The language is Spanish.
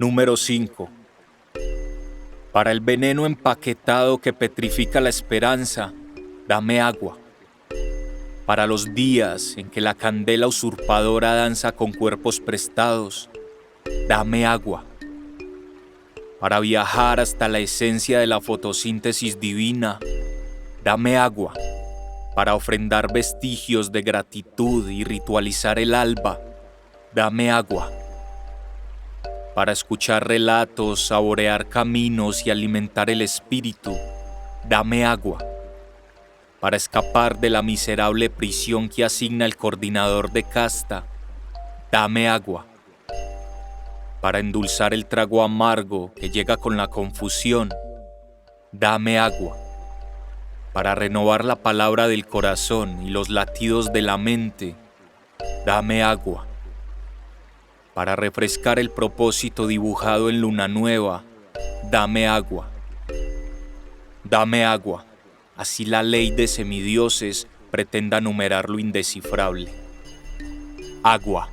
Número 5. Para el veneno empaquetado que petrifica la esperanza, dame agua. Para los días en que la candela usurpadora danza con cuerpos prestados, dame agua. Para viajar hasta la esencia de la fotosíntesis divina, dame agua. Para ofrendar vestigios de gratitud y ritualizar el alba, dame agua. Para escuchar relatos, saborear caminos y alimentar el espíritu, dame agua. Para escapar de la miserable prisión que asigna el coordinador de casta, dame agua. Para endulzar el trago amargo que llega con la confusión, dame agua. Para renovar la palabra del corazón y los latidos de la mente, dame agua. Para refrescar el propósito dibujado en luna nueva, dame agua. Dame agua, así la ley de semidioses pretenda numerar lo indescifrable. Agua.